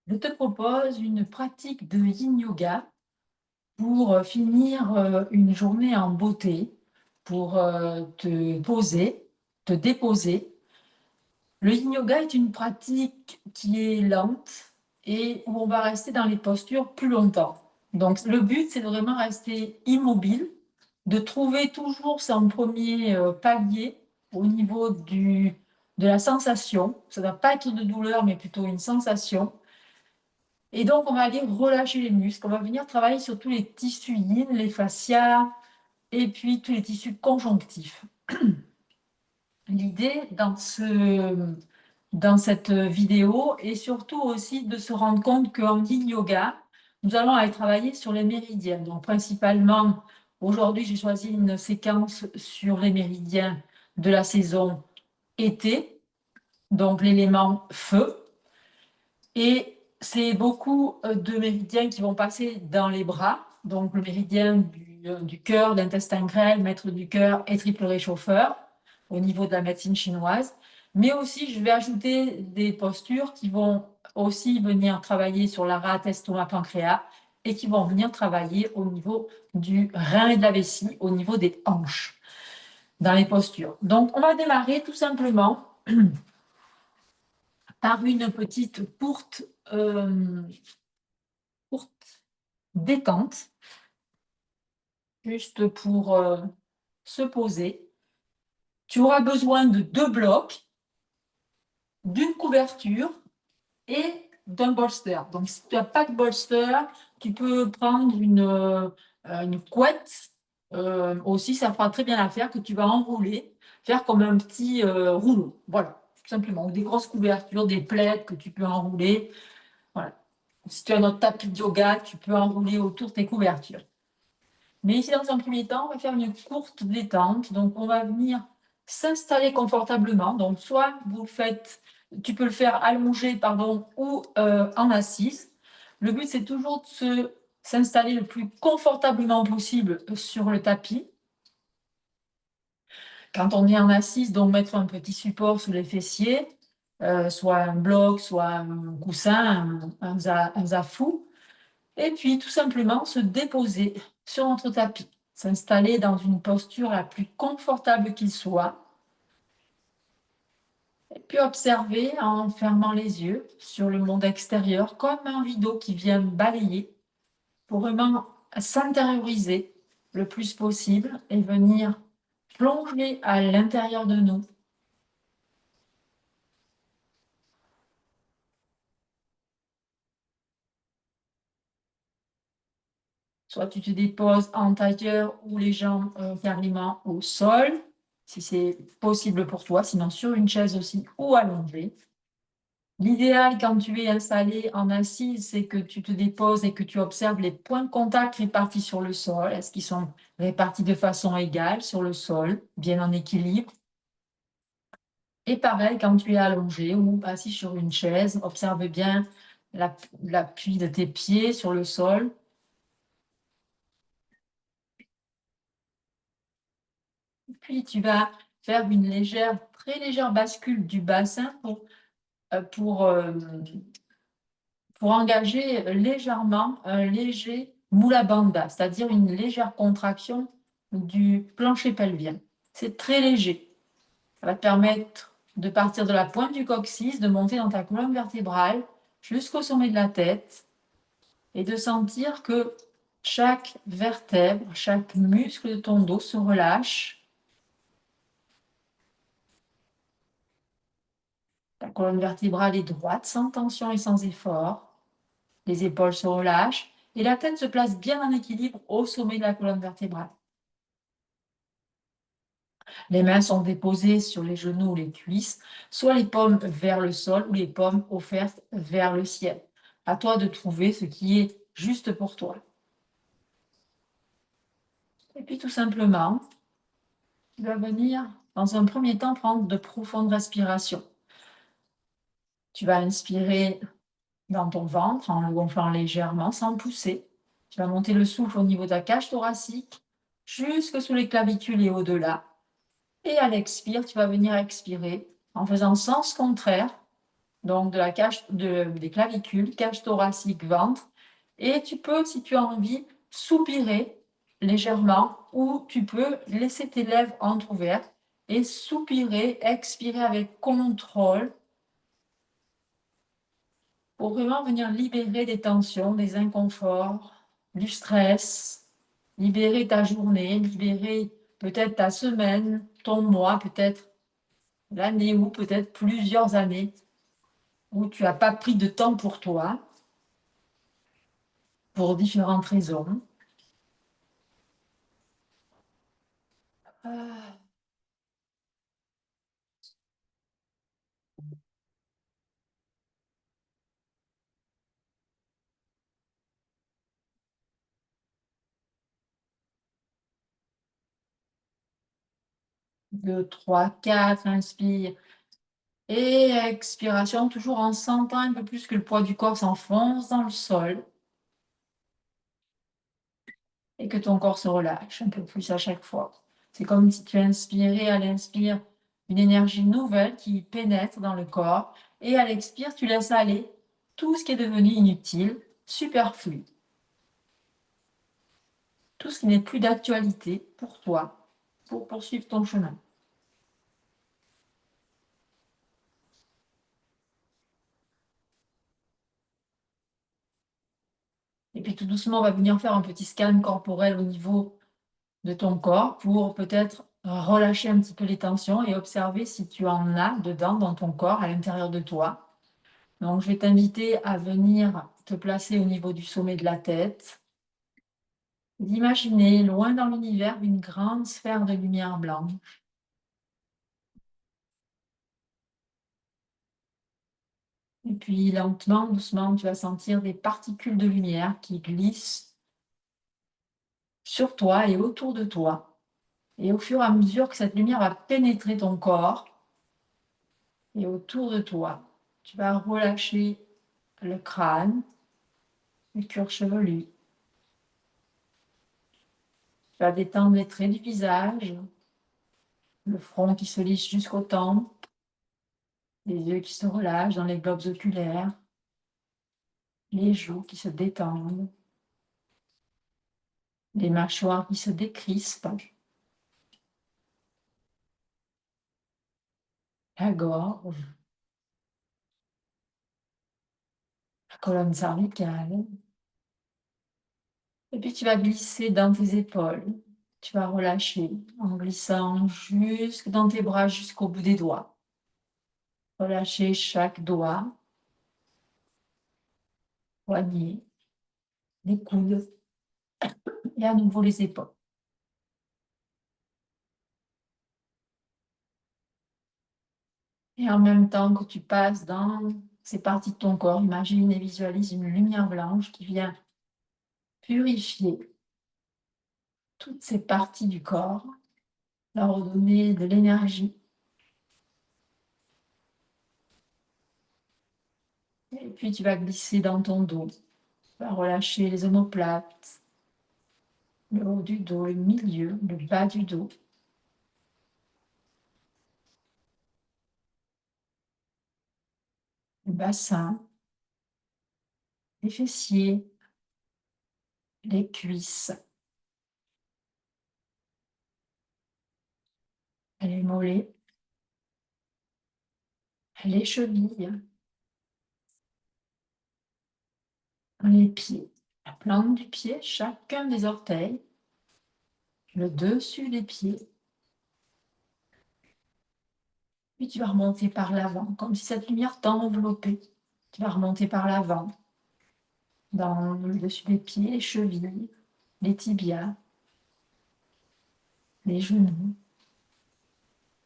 Je te propose une pratique de yin yoga pour finir une journée en beauté, pour te poser, te déposer. Le yin yoga est une pratique qui est lente et où on va rester dans les postures plus longtemps. Donc le but, c'est de vraiment rester immobile, de trouver toujours son premier palier au niveau de la sensation. Ça ne va pas être de douleur, mais plutôt une sensation. Et donc, on va aller relâcher les muscles. On va venir travailler sur tous les tissus yin, les fascias, et puis tous les tissus conjonctifs. L'idée dans cette vidéo est surtout aussi de se rendre compte qu'en yin yoga, nous allons aller travailler sur les méridiens. Donc, principalement, aujourd'hui, j'ai choisi une séquence sur les méridiens de la saison été, donc l'élément feu. Et c'est beaucoup de méridiens qui vont passer dans les bras, donc le méridien du cœur, l'intestin grêle, maître du cœur et triple réchauffeur au niveau de la médecine chinoise. Mais aussi, je vais ajouter des postures qui vont aussi venir travailler sur la rate, estomac, pancréas et qui vont venir travailler au niveau du rein et de la vessie, au niveau des hanches, dans les postures. Donc, on va démarrer tout simplement par une petite courte détente, juste pour se poser. Tu auras besoin de 2 blocs, d'une couverture et d'un bolster. Donc, si tu n'as pas de bolster, tu peux prendre une couette. Aussi, ça fera très bien l'affaire que tu vas enrouler, faire comme un petit rouleau. Voilà, tout simplement. Ou des grosses couvertures, des plaids que tu peux enrouler. Voilà. Si tu as notre tapis de yoga, tu peux enrouler autour tes couvertures. Mais ici, dans un premier temps, on va faire une courte détente. Donc, on va venir s'installer confortablement. Donc, soit vous le faites, tu peux le faire allongé, pardon, ou en assise. Le but, c'est toujours de s'installer le plus confortablement possible sur le tapis. Quand on est en assise, donc mettre un petit support sous les fessiers, soit un bloc, soit un coussin, un zafou. Et puis, tout simplement, se déposer sur notre tapis, s'installer dans une posture la plus confortable qu'il soit. Et puis, observer en fermant les yeux sur le monde extérieur comme un rideau qui vient balayer pour vraiment s'intérioriser le plus possible et venir plonger à l'intérieur de nous. Soit tu te déposes en tailleur ou les jambes carrément au sol, si c'est possible pour toi, sinon sur une chaise aussi ou allongée. L'idéal quand tu es installé en assise, c'est que tu te déposes et que tu observes les points de contact répartis sur le sol. Est-ce qu'ils sont répartis de façon égale sur le sol, bien en équilibre? Et pareil, quand tu es allongé ou assis sur une chaise, observe bien l'appui de tes pieds sur le sol. Puis tu vas faire une très légère bascule du bassin euh, pour, euh, pour engager légèrement un léger mula bandha, c'est-à-dire une légère contraction du plancher pelvien. C'est très léger. Ça va te permettre de partir de la pointe du coccyx, de monter dans ta colonne vertébrale jusqu'au sommet de la tête et de sentir que chaque vertèbre, chaque muscle de ton dos se relâche. Ta colonne vertébrale est droite, sans tension et sans effort. Les épaules se relâchent et la tête se place bien en équilibre au sommet de la colonne vertébrale. Les mains sont déposées sur les genoux ou les cuisses, soit les paumes vers le sol ou les paumes offertes vers le ciel. À toi de trouver ce qui est juste pour toi. Et puis tout simplement, tu vas venir dans un premier temps prendre de profondes respirations. Tu vas inspirer dans ton ventre en le gonflant légèrement sans pousser. Tu vas monter le souffle au niveau de ta cage thoracique jusque sous les clavicules et au-delà. Et à l'expire, tu vas venir expirer en faisant sens contraire donc des clavicules, cage thoracique, ventre. Et tu peux, si tu as envie, soupirer légèrement ou tu peux laisser tes lèvres entrouvertes et soupirer, expirer avec contrôle pour vraiment venir libérer des tensions, des inconforts, du stress, libérer ta journée, libérer peut-être ta semaine, ton mois, peut-être l'année ou peut-être plusieurs années où tu n'as pas pris de temps pour toi, pour différentes raisons. Deux, trois, quatre, inspire. Et expiration, toujours en sentant un peu plus que le poids du corps s'enfonce dans le sol et que ton corps se relâche un peu plus à chaque fois. C'est comme si tu inspirais à l'inspire une énergie nouvelle qui pénètre dans le corps et à l'expire, tu laisses aller tout ce qui est devenu inutile, superflu, tout ce qui n'est plus d'actualité pour toi, pour poursuivre ton chemin. Et puis tout doucement, on va venir faire un petit scan corporel au niveau de ton corps pour peut-être relâcher un petit peu les tensions et observer si tu en as dedans dans ton corps, à l'intérieur de toi. Donc, je vais t'inviter à venir te placer au niveau du sommet de la tête, d'imaginer loin dans l'univers une grande sphère de lumière blanche. Et puis, lentement, doucement, tu vas sentir des particules de lumière qui glissent sur toi et autour de toi. Et au fur et à mesure que cette lumière va pénétrer ton corps et autour de toi, tu vas relâcher le crâne, le cuir chevelu. Tu vas détendre les traits du visage, le front qui se lisse jusqu'aux tempes, les yeux qui se relâchent dans les globes oculaires, les joues qui se détendent, les mâchoires qui se décrispent, la gorge, la colonne cervicale. Et puis tu vas glisser dans tes épaules. Tu vas relâcher en glissant jusque dans tes bras jusqu'au bout des doigts. Relâcher chaque doigt, poignet, les coudes et à nouveau les épaules. Et en même temps que tu passes dans ces parties de ton corps, imagine et visualise une lumière blanche qui vient purifier toutes ces parties du corps, leur redonner de l'énergie. Et puis tu vas glisser dans ton dos. Tu vas relâcher les omoplates, le haut du dos, le milieu, le bas du dos. Le bassin, les fessiers, les cuisses, les mollets, les chevilles, les pieds, la plante du pied, chacun des orteils, le dessus des pieds. Puis tu vas remonter par l'avant, comme si cette lumière t'enveloppait. Tu vas remonter par l'avant, dans le dessus des pieds, les chevilles, les tibias, les genoux,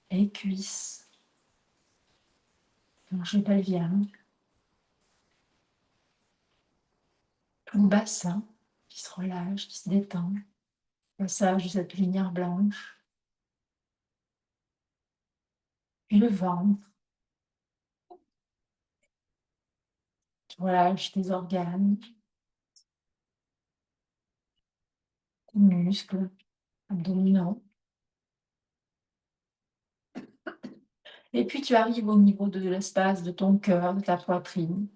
les cuisses, plancher pelvien, tout le bassin qui se relâche, qui se détend. Passage de cette lumière blanche. Puis le ventre. Tu relâches tes organes, tes muscles abdominaux. Et puis, tu arrives au niveau de l'espace de ton cœur, de ta poitrine.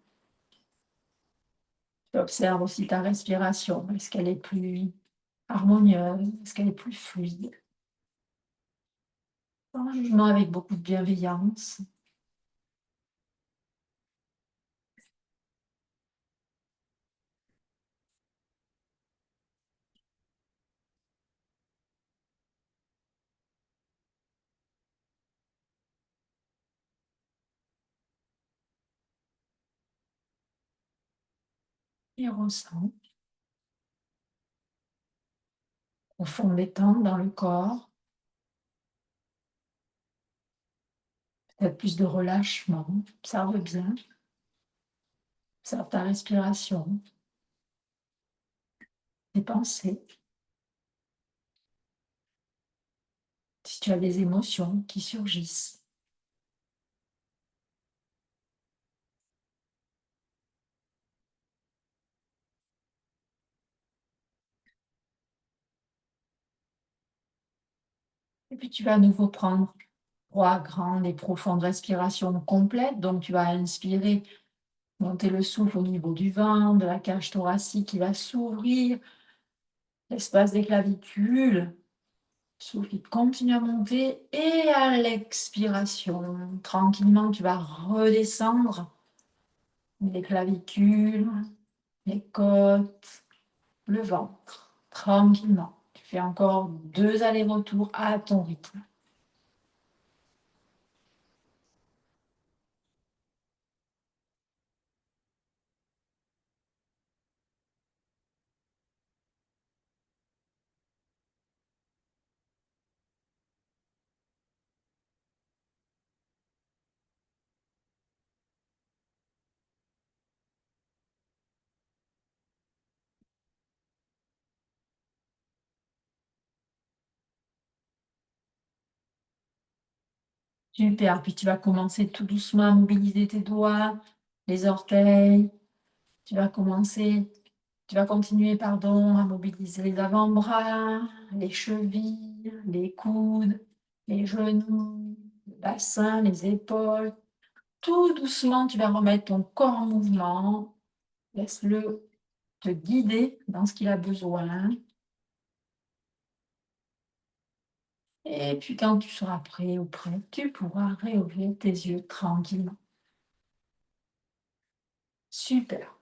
Tu observes aussi ta respiration. Est-ce qu'elle est plus harmonieuse? Est-ce qu'elle est plus fluide? Sans jugement, avec beaucoup de bienveillance. Et ressens au fond des tempes dans le corps. Peut-être plus de relâchement. Observe bien. Observe ta respiration, tes pensées. Si tu as des émotions qui surgissent. Et puis tu vas à nouveau prendre 3 grandes et profondes respirations complètes. Donc tu vas inspirer, monter le souffle au niveau du ventre, de la cage thoracique qui va s'ouvrir, l'espace des clavicules. Souffle qui continue à monter et à l'expiration, tranquillement, tu vas redescendre les clavicules, les côtes, le ventre, tranquillement. Tu fais encore 2 allers-retours à ton rythme. Super, puis tu vas commencer tout doucement à mobiliser tes doigts, les orteils. Tu vas continuer, pardon, à mobiliser les avant-bras, les chevilles, les coudes, les genoux, le bassin, les épaules. Tout doucement, tu vas remettre ton corps en mouvement. Laisse-le te guider dans ce qu'il a besoin. Et puis quand tu seras prêt ou prête, tu pourras réouvrir tes yeux tranquillement. Super.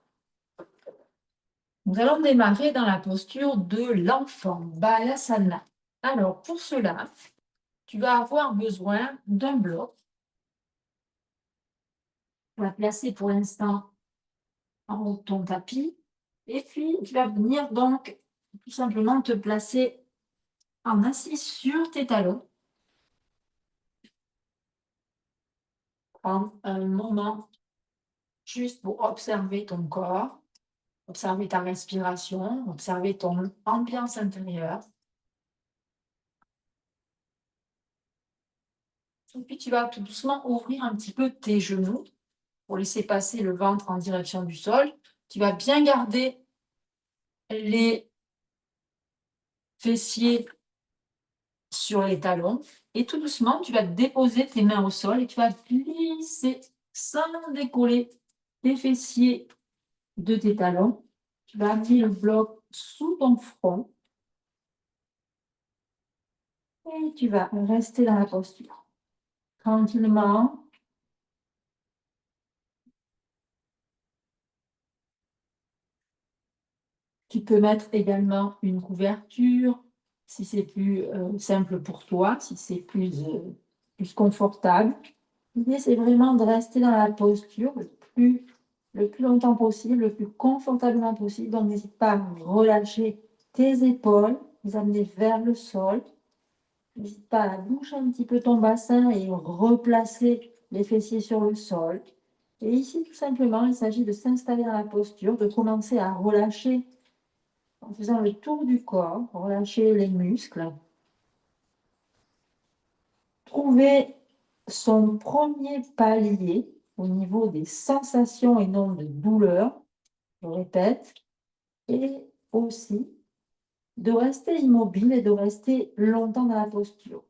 Nous allons démarrer dans la posture de l'enfant, Balasana. Alors, pour cela, tu vas avoir besoin d'un bloc. Tu vas placer pour l'instant en haut de ton tapis. Et puis, tu vas venir donc tout simplement te placer en assis sur tes talons. Prendre un moment juste pour observer ton corps, observer ta respiration, observer ton ambiance intérieure. Et puis, tu vas tout doucement ouvrir un petit peu tes genoux pour laisser passer le ventre en direction du sol. Tu vas bien garder les fessiers sur les talons et tout doucement, tu vas déposer tes mains au sol et tu vas glisser sans décoller tes fessiers de tes talons. Tu vas amener le bloc sous ton front et tu vas rester dans la posture. Tranquillement, tu peux mettre également une couverture si c'est plus simple pour toi, si c'est plus confortable. L'idée, c'est vraiment de rester dans la posture le plus longtemps possible, le plus confortablement possible. Donc, n'hésite pas à relâcher tes épaules, les amener vers le sol. N'hésite pas à bouger un petit peu ton bassin et replacer les fessiers sur le sol. Et ici, tout simplement, il s'agit de s'installer dans la posture, de commencer à relâcher en faisant le tour du corps, relâcher les muscles. Trouver son premier palier au niveau des sensations et non de douleur, je répète, et aussi de rester immobile et de rester longtemps dans la posture.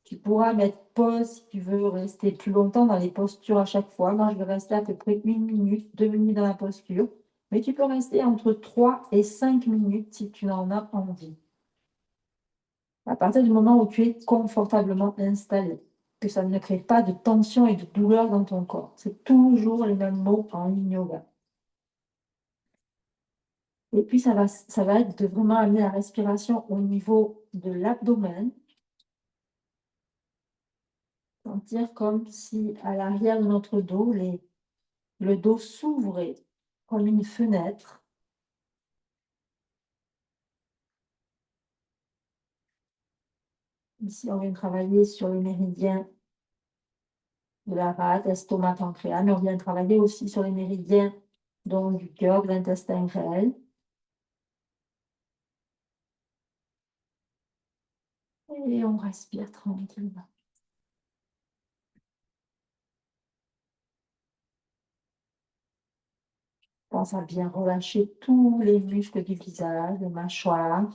Tu pourras mettre pause si tu veux rester plus longtemps dans les postures à chaque fois. Moi, je vais rester à peu près 1 minute, 2 minutes dans la posture. Mais tu peux rester entre 3 et 5 minutes si tu en as envie. À partir du moment où tu es confortablement installé, que ça ne crée pas de tension et de douleur dans ton corps. C'est toujours les mêmes mots en yin yoga. Et puis, ça va être de vraiment amener la respiration au niveau de l'abdomen. Sentir comme si à l'arrière de notre dos, le dos s'ouvrait comme une fenêtre. Ici, on vient travailler sur les méridiens de la rate, estomac, pancréas, mais on vient travailler aussi sur les méridiens donc, du cœur, de l'intestin grêle. Et on respire tranquillement. Pense à bien relâcher tous les muscles du visage, les mâchoires.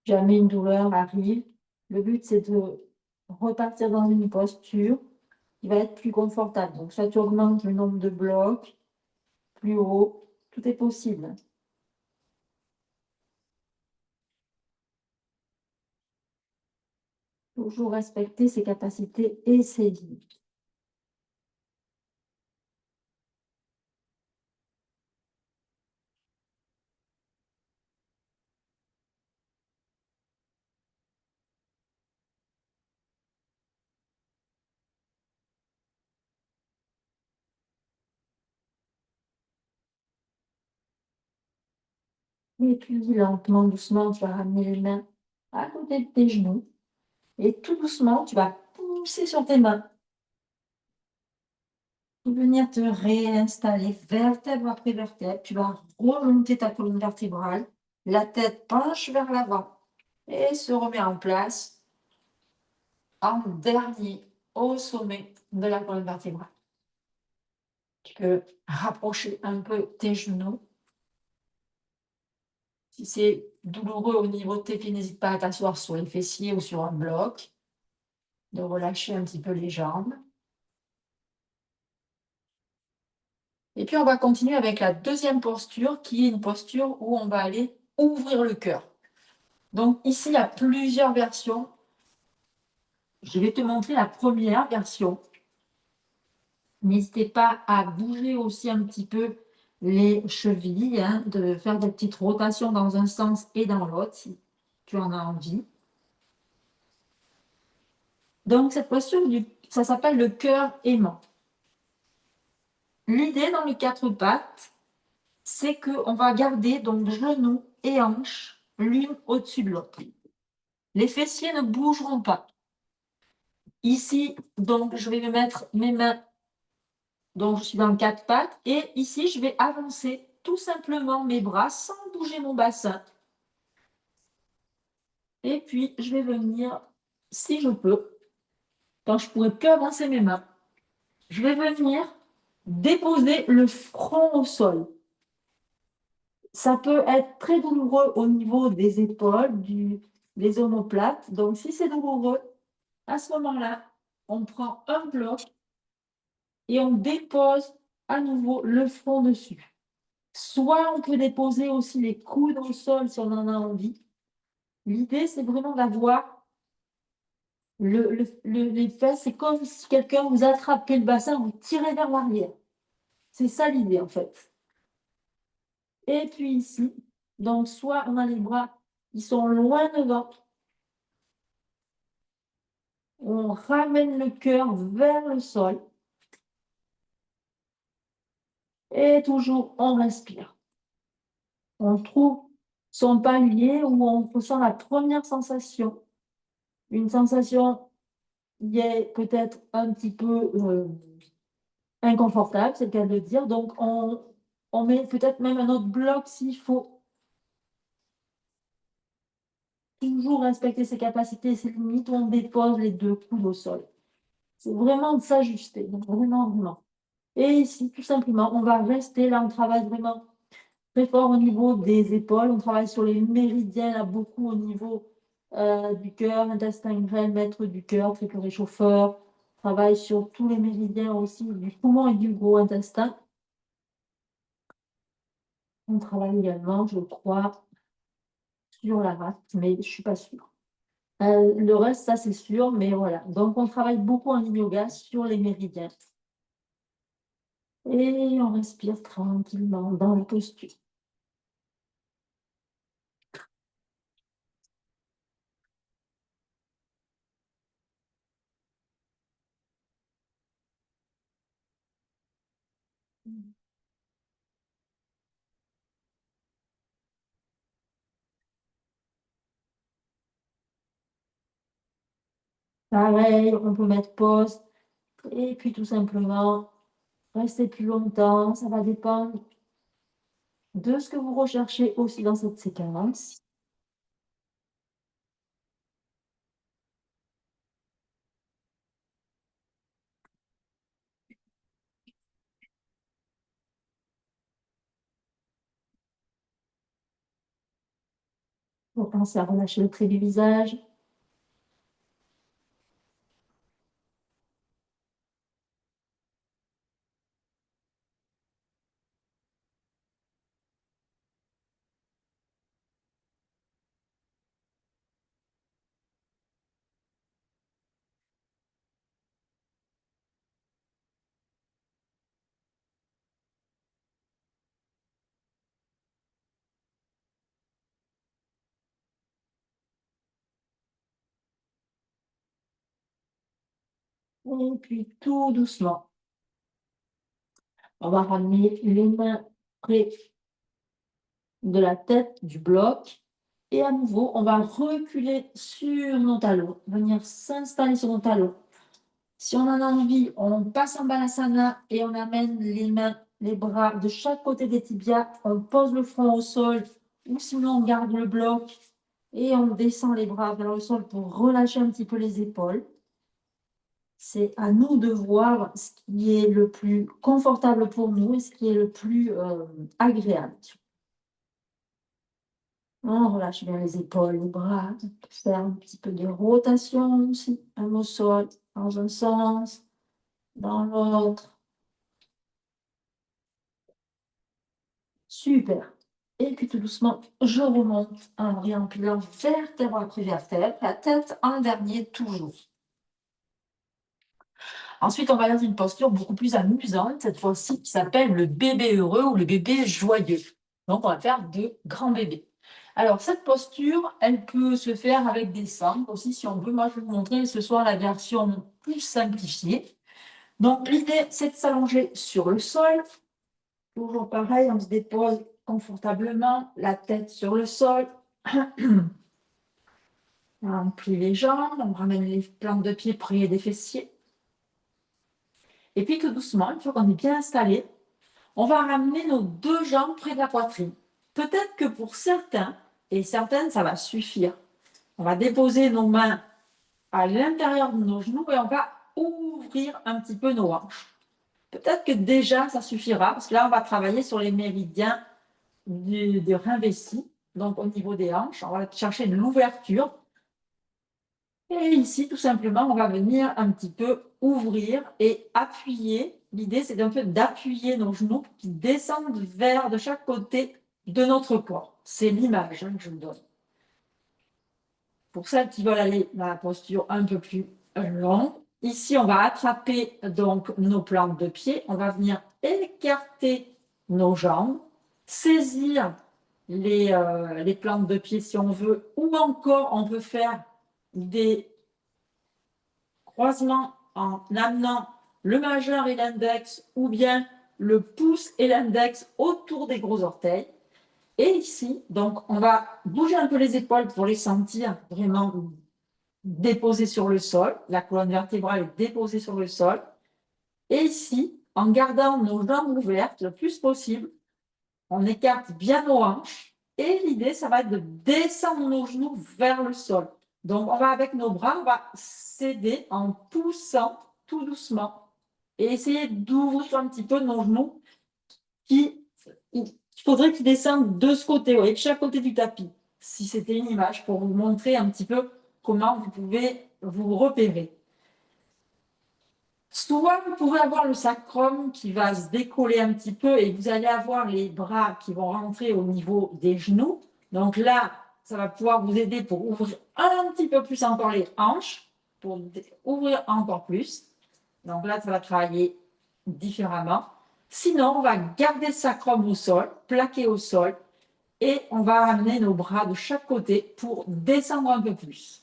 Jamais une douleur arrive. Le but, c'est de repartir dans une posture qui va être plus confortable. Donc, soit tu augmentes le nombre de blocs, plus haut, tout est possible. Toujours respecter ses capacités et ses limites. Et puis, lentement, doucement, tu vas ramener les mains à côté de tes genoux. Et tout doucement, tu vas pousser sur tes mains. Pour venir te réinstaller vertèbre après vertèbre. Tu vas remonter ta colonne vertébrale. La tête penche vers l'avant et se remet en place en dernier au sommet de la colonne vertébrale. Tu peux rapprocher un peu tes genoux. Si c'est douloureux au niveau de tes pieds, n'hésite pas à t'asseoir sur les fessiers ou sur un bloc, de relâcher un petit peu les jambes. Et puis, on va continuer avec la deuxième posture, qui est une posture où on va aller ouvrir le cœur. Donc, ici, il y a plusieurs versions. Je vais te montrer la première version. N'hésitez pas à bouger aussi un petit peu les chevilles, hein, de faire des petites rotations dans un sens et dans l'autre, si tu en as envie. Donc, cette posture, ça s'appelle le cœur aimant. L'idée dans les quatre pattes, c'est qu'on va garder donc genoux et hanches l'une au-dessus de l'autre. Les fessiers ne bougeront pas. Ici, donc, je vais me mettre mes mains, donc je suis dans quatre pattes, et ici, je vais avancer tout simplement mes bras sans bouger mon bassin. Et puis, je vais venir, si je peux, quand je pourrai que avancer mes mains, je vais venir déposer le front au sol. Ça peut être très douloureux au niveau des épaules, des omoplates. Donc, si c'est douloureux, à ce moment-là, on prend un bloc et on dépose à nouveau le front dessus. Soit on peut déposer aussi les coudes au sol si on en a envie. L'idée, c'est vraiment d'avoir les fesses. C'est comme si quelqu'un vous attrapait le bassin, vous tirez vers l'arrière. C'est ça l'idée, en fait. Et puis ici, donc soit on a les bras qui sont loin devant, on ramène le cœur vers le sol et toujours on respire. On trouve son palier où on ressent la première sensation. Une sensation qui est peut-être un petit peu inconfortable, c'est le cas de le dire. Donc on met peut-être même un autre bloc s'il faut. Toujours respecter ses capacités, ses limites, on dépose les deux coudes au sol. C'est vraiment de s'ajuster, donc vraiment, vraiment. Et ici, tout simplement, on va rester là, on travaille vraiment très fort au niveau des épaules, on travaille sur les méridiens, là, beaucoup au niveau du cœur, intestin grêle, maître du cœur, triple réchauffeur, travaille sur tous les méridiens aussi du poumon et du gros intestin. On travaille également, je crois, sur la rate, mais je ne suis pas sûre. Le reste, ça c'est sûr, mais voilà. Donc on travaille beaucoup en yin yoga sur les méridiens. Et on respire tranquillement dans la posture. Pareil, on peut mettre pause et puis tout simplement rester plus longtemps. Ça va dépendre de ce que vous recherchez aussi dans cette séquence. Vous pensez à relâcher le trait du visage. Et puis tout doucement, on va ramener les mains près de la tête du bloc. Et à nouveau, on va reculer sur nos talons, venir s'installer sur nos talons. Si on en a envie, on passe en balasana et on amène les mains, les bras de chaque côté des tibias. On pose le front au sol ou sinon on garde le bloc et on descend les bras vers le sol pour relâcher un petit peu les épaules. C'est à nous de voir ce qui est le plus confortable pour nous et ce qui est le plus agréable. On relâche bien les épaules, les bras, faire un petit peu de rotation aussi, même au sol, dans un sens, dans l'autre. Super. Et puis tout doucement, je remonte en réempilant vertèbre après vertèbre, la tête en dernier toujours. Ensuite, on va dans une posture beaucoup plus amusante, cette fois-ci, qui s'appelle le bébé heureux ou le bébé joyeux. Donc, on va faire de grands bébés. Alors, cette posture, elle peut se faire avec des sangles aussi, si on veut. Moi, je vais vous montrer ce soir la version plus simplifiée. Donc, l'idée, c'est de s'allonger sur le sol. Toujours pareil, on se dépose confortablement, la tête sur le sol. On plie les jambes, on ramène les plantes de pied près des fessiers. Et puis tout doucement, une fois qu'on est bien installé, on va ramener nos deux jambes près de la poitrine. Peut-être que pour certains et certaines, ça va suffire. On va déposer nos mains à l'intérieur de nos genoux et on va ouvrir un petit peu nos hanches. Peut-être que déjà, ça suffira, parce que là, on va travailler sur les méridiens du rein vessie, donc au niveau des hanches. On va chercher de l'ouverture. Et ici, tout simplement, on va venir un petit peu ouvrir et appuyer. L'idée, c'est un peu d'appuyer nos genoux qui descendent vers de chaque côté de notre corps. C'est l'image que je vous donne. Pour celles qui veulent aller dans la posture un peu plus longue, ici, on va attraper donc nos plantes de pied. On va venir écarter nos jambes, saisir les plantes de pied si on veut, ou encore on peut faire des croisement en amenant le majeur et l'index ou bien le pouce et l'index autour des gros orteils. Et ici, donc, on va bouger un peu les épaules pour les sentir vraiment déposées sur le sol. La colonne vertébrale est déposée sur le sol. Et ici, en gardant nos jambes ouvertes le plus possible, on écarte bien nos hanches. Et l'idée, ça va être de descendre nos genoux vers le sol. Donc, on va avec nos bras, on va s'aider en poussant tout doucement et essayez d'ouvrir un petit peu nos genoux. Il faudrait qu'ils descendent de ce côté, de chaque côté du tapis. Si c'était une image pour vous montrer un petit peu comment vous pouvez vous repérer. Souvent, vous pouvez avoir le sacrum qui va se décoller un petit peu et vous allez avoir les bras qui vont rentrer au niveau des genoux. Donc là, ça va pouvoir vous aider pour ouvrir un petit peu plus encore les hanches, pour ouvrir encore plus. Donc là, ça va travailler différemment. Sinon, on va garder le sacrum au sol, plaqué au sol, et on va amener nos bras de chaque côté pour descendre un peu plus.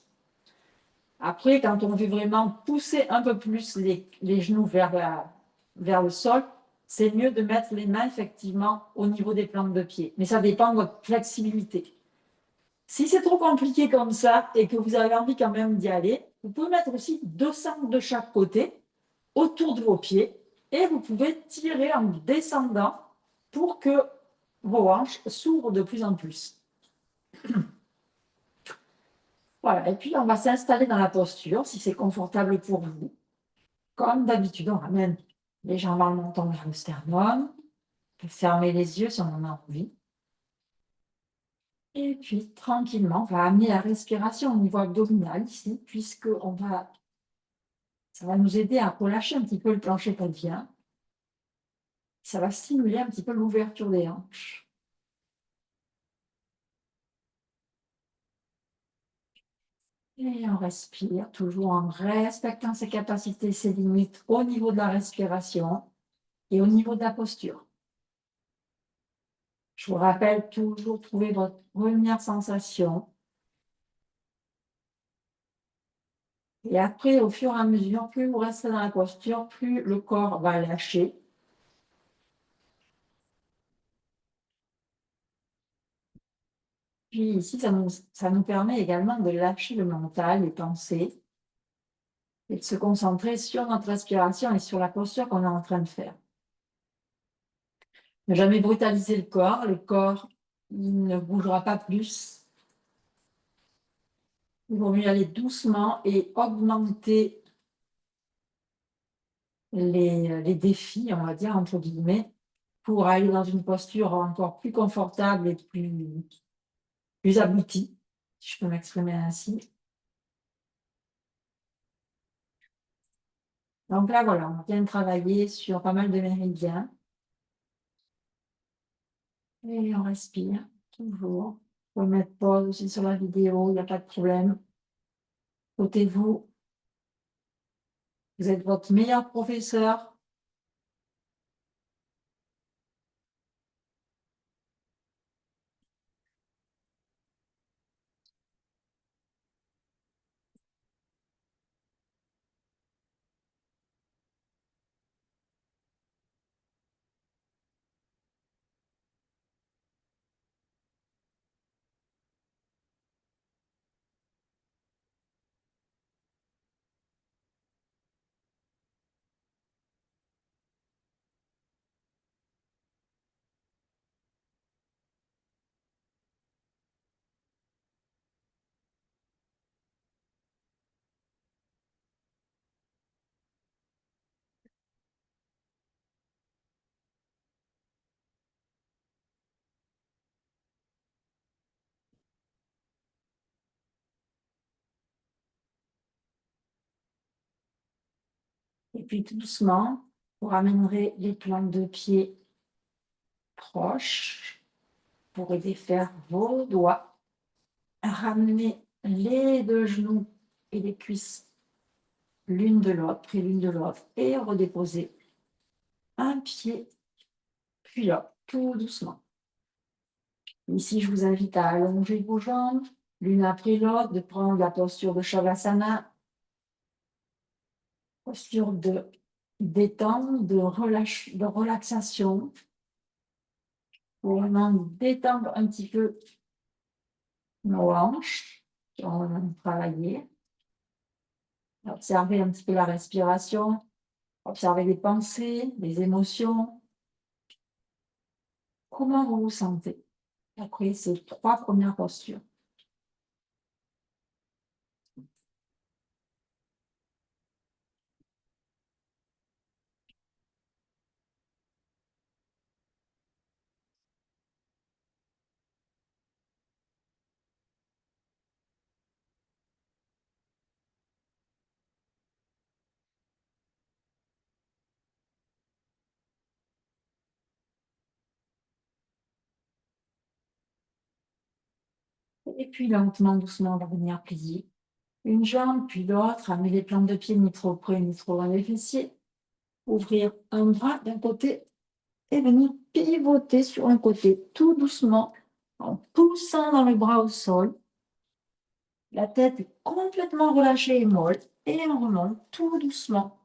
Après, quand on veut vraiment pousser un peu plus les genoux vers le sol, c'est mieux de mettre les mains effectivement au niveau des plantes de pied. Mais ça dépend de votre flexibilité. Si c'est trop compliqué comme ça et que vous avez envie quand même d'y aller, vous pouvez mettre aussi 2 centres de chaque côté autour de vos pieds et vous pouvez tirer en descendant pour que vos hanches s'ouvrent de plus en plus. Voilà, et puis on va s'installer dans la posture si c'est confortable pour vous. Comme d'habitude, on ramène les jambes en montant vers le sternum. On peut fermer les yeux si on en a envie. Et puis, tranquillement, on va amener la respiration au niveau abdominal ici, puisque ça va nous aider à relâcher un petit peu le plancher pelvien. Ça va stimuler un petit peu l'ouverture des hanches. Et on respire, toujours en respectant ses capacités, ses limites au niveau de la respiration et au niveau de la posture. Je vous rappelle toujours trouver votre première sensation. Et après, au fur et à mesure, plus vous restez dans la posture, plus le corps va lâcher. Puis ici, ça nous permet également de lâcher le mental, les pensées, et de se concentrer sur notre respiration et sur la posture qu'on est en train de faire. Ne jamais brutaliser le corps. Le corps, il ne bougera pas plus. Il vaut mieux aller doucement et augmenter les défis, on va dire, entre guillemets, pour aller dans une posture encore plus confortable et plus aboutie, si je peux m'exprimer ainsi. Donc là, voilà, on vient de travailler sur pas mal de méridiens. Et on respire, toujours. Vous pouvez mettre pause aussi sur la vidéo, il n'y a pas de problème. Côté vous, vous êtes votre meilleur professeur. Et puis tout doucement, vous ramènerez les plantes de pied proches. Vous pourrez défaire vos doigts. Ramener les deux genoux et les cuisses l'une de l'autre, près l'une de l'autre, et redéposer un pied, puis là, tout doucement. Ici, je vous invite à allonger vos jambes, l'une après l'autre, de prendre la posture de Shavasana, posture de détente, de relaxation, pour vraiment détendre un petit peu nos hanches qui ont travaillé. Observez un petit peu la respiration, observez les pensées, les émotions. Comment vous vous sentez après ces 3 premières postures? Et puis lentement, doucement, on va venir plier une jambe, puis l'autre, amener les plantes de pied ni trop près, ni trop loin des fessiers. Ouvrir un bras d'un côté et venir pivoter sur un côté tout doucement en poussant dans le bras au sol. La tête est complètement relâchée et molle et on remonte tout doucement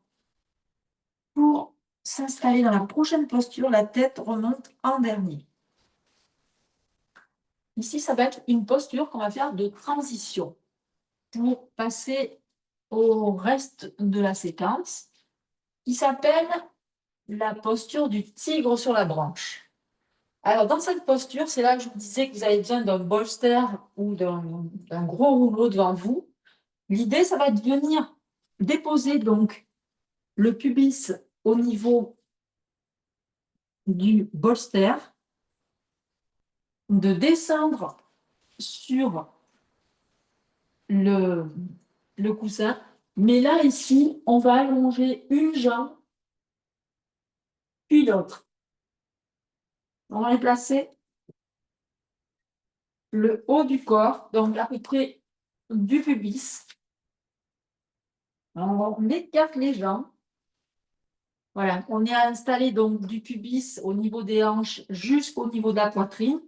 pour s'installer dans la prochaine posture. La tête remonte en dernier. Ici, ça va être une posture qu'on va faire de transition pour passer au reste de la séquence qui s'appelle la posture du tigre sur la branche. Alors, dans cette posture, c'est là que je vous disais que vous avez besoin d'un bolster ou d'un gros rouleau devant vous. L'idée, ça va être de venir déposer donc le pubis au niveau du bolster, de descendre sur le coussin. Mais là, ici, on va allonger une jambe, puis l'autre. On va déplacer le haut du corps, donc à peu près du pubis. On écarte les jambes. Voilà, on est installé donc du pubis au niveau des hanches jusqu'au niveau de la poitrine.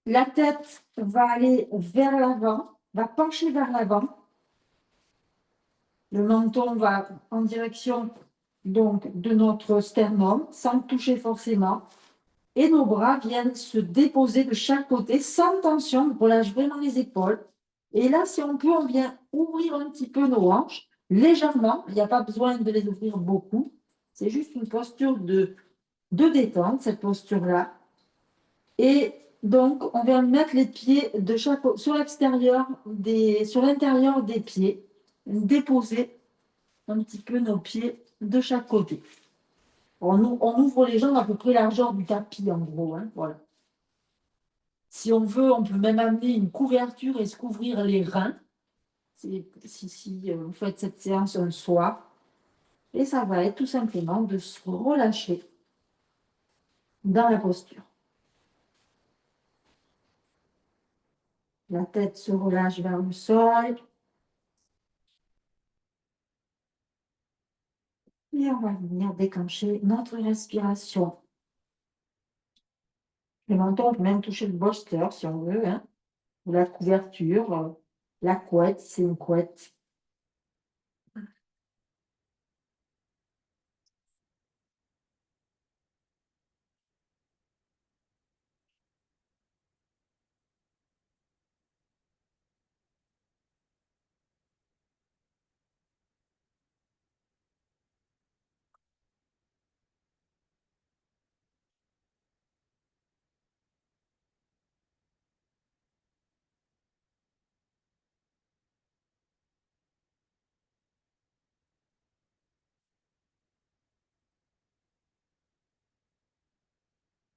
La tête va aller vers l'avant, va pencher vers l'avant. Le menton va en direction donc de notre sternum, sans toucher forcément. Et nos bras viennent se déposer de chaque côté sans tension. On relâche vraiment les épaules. Et là, si on peut, on vient ouvrir un petit peu nos hanches, légèrement. Il n'y a pas besoin de les ouvrir beaucoup. C'est juste une posture de détente, cette posture-là. Et donc, on vient mettre les pieds de chaque sur l'intérieur des pieds, déposer un petit peu nos pieds de chaque côté. On ouvre les jambes à peu près largeur du tapis, en gros. Hein, voilà. Si on veut, on peut même amener une couverture et se couvrir les reins. Si vous faites cette séance un soir. Et ça va être tout simplement de se relâcher dans la posture. La tête se relâche vers le sol. Et on va venir déclencher notre respiration. Le menton, on peut même toucher le bolster si on veut, hein, ou la couverture, la couette, si c'est une couette.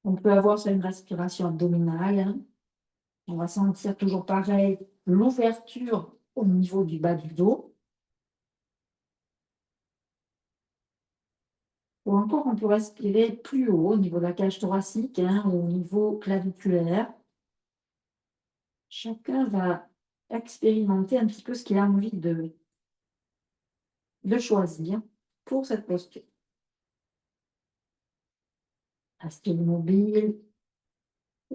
On peut avoir sur une respiration abdominale. Hein. On va sentir toujours pareil l'ouverture au niveau du bas du dos. Ou encore, on peut respirer plus haut au niveau de la cage thoracique, hein, au niveau claviculaire. Chacun va expérimenter un petit peu ce qu'il a envie de choisir pour cette posture. Restez immobile.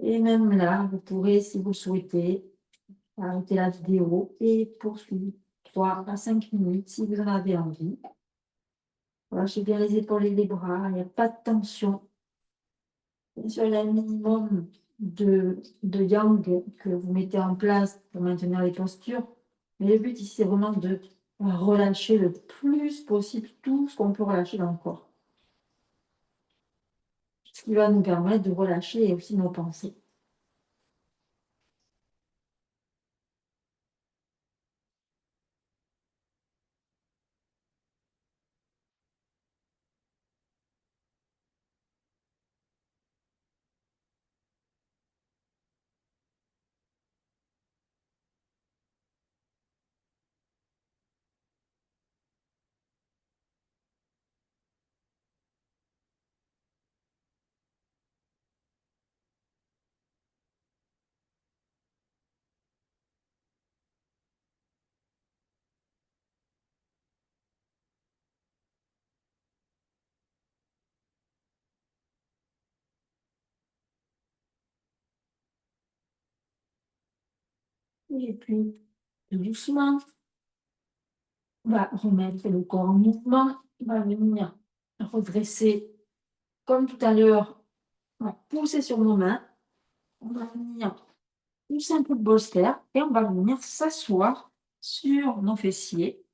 Et même là, vous pourrez, si vous le souhaitez, arrêter la vidéo et poursuivre 3 à 5 minutes si vous en avez envie. Relâchez bien les épaules et les bras, il n'y a pas de tension. Bien sûr, il y a un minimum de yang que vous mettez en place pour maintenir les postures. Mais le but ici, c'est vraiment de relâcher le plus possible tout ce qu'on peut relâcher dans le corps. Ce qui va nous permettre de relâcher aussi nos pensées. Et puis, tout doucement, on va remettre le corps en mouvement. On va venir redresser comme tout à l'heure. On va pousser sur nos mains. On va venir pousser un peu le bolster et on va venir s'asseoir sur nos fessiers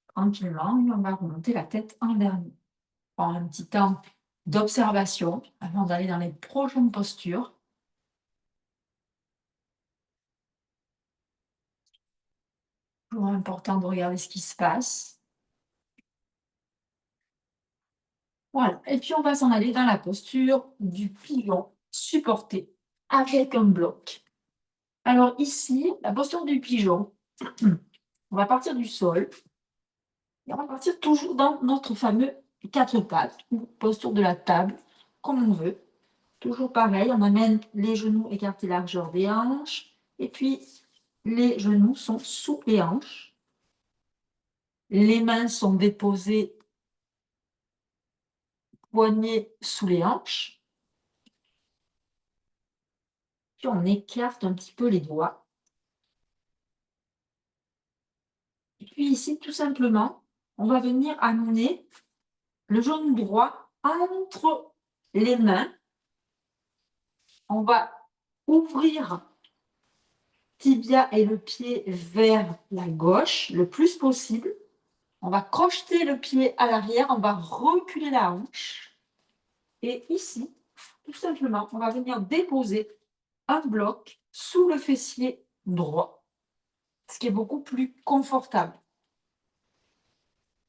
tranquillement et on va remonter la tête en dernier. Prends un petit temps d'observation avant d'aller dans les prochaines postures. Toujours important de regarder ce qui se passe. Voilà. Et puis, on va s'en aller dans la posture du pliant supporté avec un bloc. Alors ici, la posture du pigeon, on va partir du sol et on va partir toujours dans notre fameux quatre pattes, ou posture de la table, comme on veut. Toujours pareil, on amène les genoux écartés largeur des hanches et puis les genoux sont sous les hanches. Les mains sont déposées, poignets sous les hanches. Puis on écarte un petit peu les doigts. Et puis ici, tout simplement, on va venir amener le genou droit entre les mains. On va ouvrir tibia et le pied vers la gauche le plus possible. On va crocheter le pied à l'arrière, on va reculer la hanche. Et ici, tout simplement, on va venir déposer un bloc sous le fessier droit, ce qui est beaucoup plus confortable.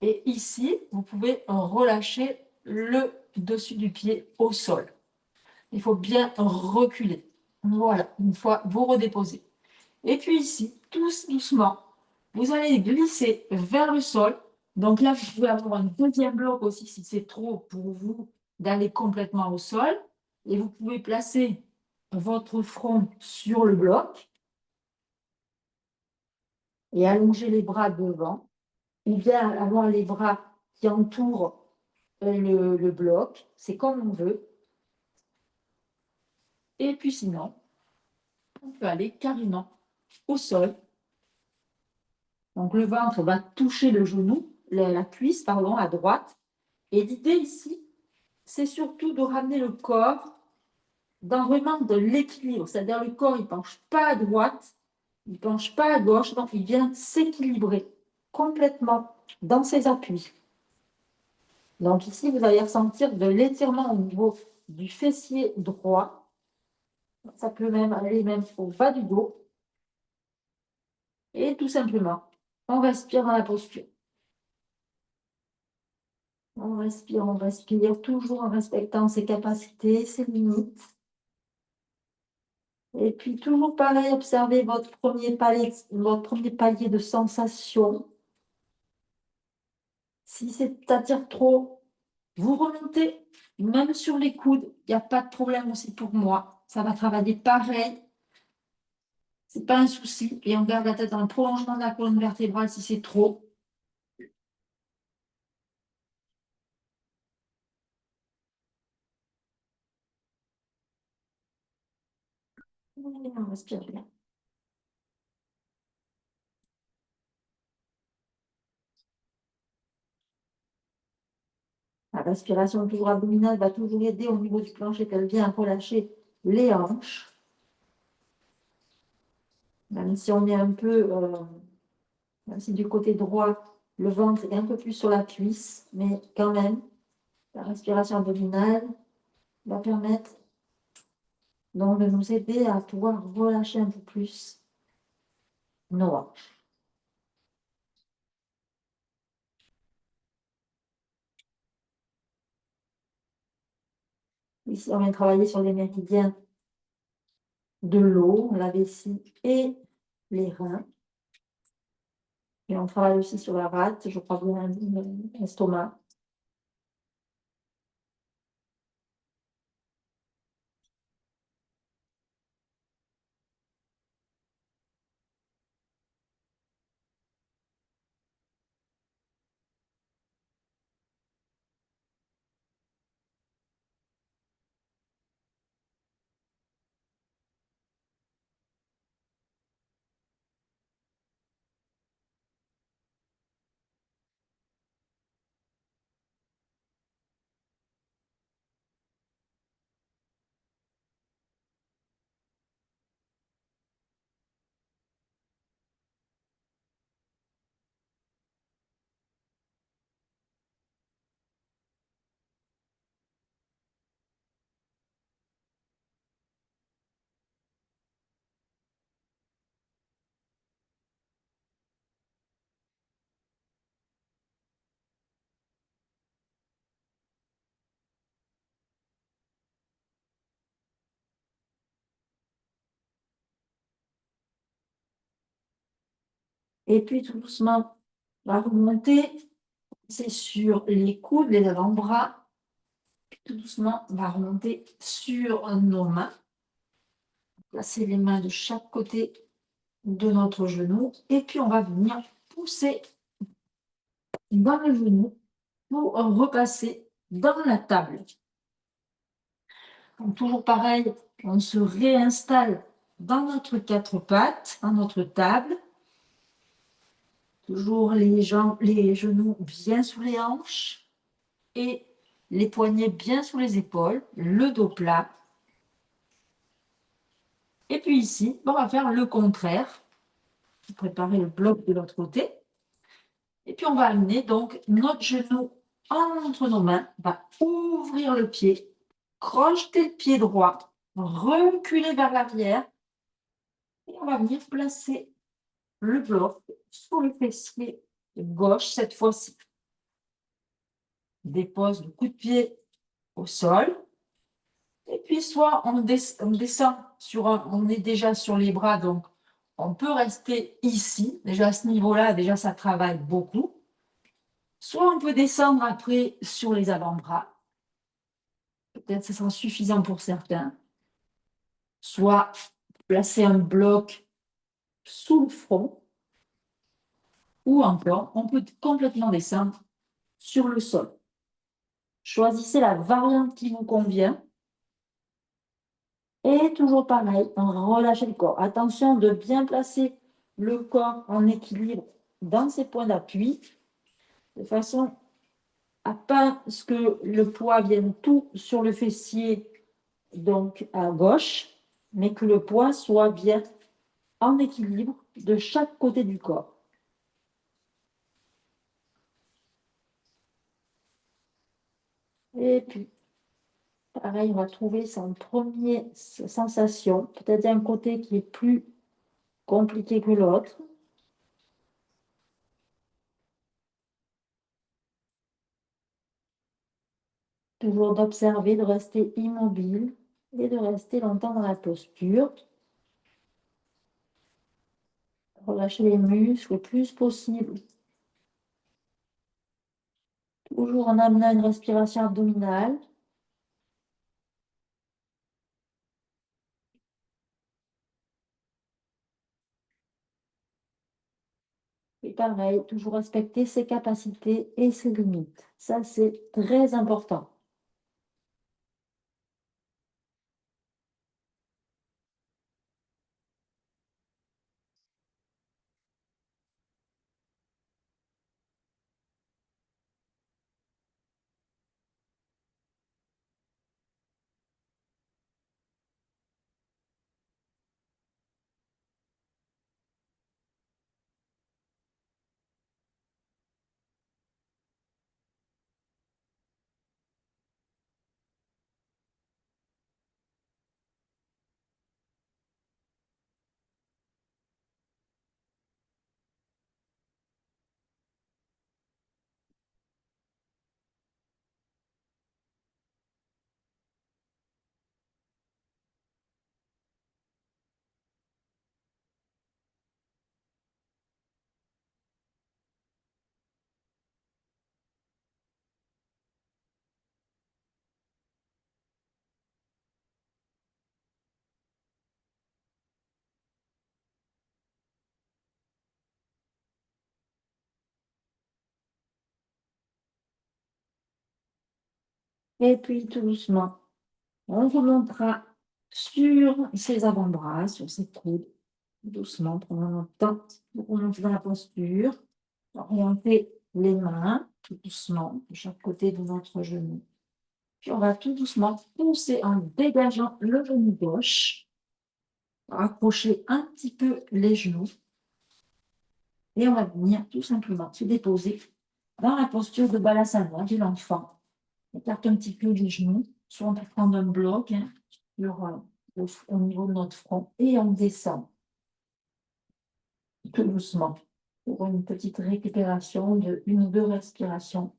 Et ici, vous pouvez relâcher le dessus du pied au sol. Il faut bien reculer. Voilà, une fois vous redéposez. Et puis ici, tous doucement, vous allez glisser vers le sol. Donc là, vous pouvez avoir un deuxième bloc aussi si c'est trop pour vous d'aller complètement au sol. Et vous pouvez placer votre front sur le bloc et allonger les bras devant. Ou bien avoir les bras qui entourent le bloc. C'est comme on veut. Et puis sinon, on peut aller carrément au sol. Donc le ventre va toucher le genou, la cuisse, pardon, à droite. Et l'idée ici, c'est surtout de ramener le corps dans vraiment de l'équilibre. C'est-à-dire le corps, il ne penche pas à droite, il ne penche pas à gauche, donc il vient s'équilibrer complètement dans ses appuis. Donc ici, vous allez ressentir de l'étirement au niveau du fessier droit. Ça peut même aller même au bas du dos. Et tout simplement, on respire dans la posture. On respire, toujours en respectant ses capacités, ses limites. Et puis, toujours pareil, observez votre premier palier de sensations. Si ça t'attire trop, vous remontez, même sur les coudes. Il n'y a pas de problème aussi pour moi. Ça va travailler pareil. C'est pas un souci. Et on garde la tête dans le prolongement de la colonne vertébrale si c'est trop. On respire bien. La respiration toujours abdominale va toujours aider au niveau du plancher qu'elle vient relâcher les hanches. Même si on est un peu, même si du côté droit, le ventre est un peu plus sur la cuisse, mais quand même, la respiration abdominale va permettre donc de nous aider à pouvoir relâcher un peu plus nos hanches. Ici, on vient travailler sur les méridiens de l'eau, la vessie et les reins. Et on travaille aussi sur la rate, je crois bien, l'estomac. Et puis tout doucement, on va remonter. C'est sur les coudes, les avant-bras. Tout doucement, on va remonter sur nos mains. Placer les mains de chaque côté de notre genou. Et puis, on va venir pousser dans le genou pour repasser dans la table. Donc, toujours pareil, on se réinstalle dans notre quatre pattes, dans notre table. Toujours les jambes, les genoux bien sous les hanches et les poignets bien sous les épaules, le dos plat. Et puis ici, on va faire le contraire. Préparer le bloc de l'autre côté. Et puis on va amener donc notre genou entre nos mains, on va ouvrir le pied, crocheter le pied droit, reculer vers l'arrière et on va venir placer le bloc sur le fessier gauche cette fois-ci. Dépose le coup de pied au sol. Et puis soit on descend on est déjà sur les bras, donc on peut rester ici. Déjà à ce niveau-là, déjà ça travaille beaucoup. Soit on peut descendre après sur les avant-bras. Peut-être que ce sera suffisant pour certains. Soit placer un bloc sous le front. Ou encore, on peut complètement descendre sur le sol. Choisissez la variante qui vous convient. Et toujours pareil, relâchez le corps. Attention de bien placer le corps en équilibre dans ses points d'appui, de façon à pas que le poids vienne tout sur le fessier, donc à gauche, mais que le poids soit bien en équilibre de chaque côté du corps. Et puis, pareil, on va trouver son première sensation. Peut-être un côté qui est plus compliqué que l'autre. Toujours d'observer, de rester immobile et de rester longtemps dans la posture. Relâcher les muscles le plus possible. Toujours en amenant une respiration abdominale. Et pareil, toujours respecter ses capacités et ses limites. Ça, c'est très important. Et puis, tout doucement, on remontera sur ses avant-bras, sur ses coudes. Doucement, prenons notre temps pour remonter dans la posture. Orienter les mains tout doucement de chaque côté de notre genou. Puis on va tout doucement pousser en dégageant le genou gauche. Rapprocher un petit peu les genoux. Et on va venir tout simplement se déposer dans la posture de Balasana de l'enfant. On écarte un petit peu les genoux. Soit on peut prendre un bloc au niveau de notre front et on descend tout doucement pour une petite récupération de 1 ou 2 respirations.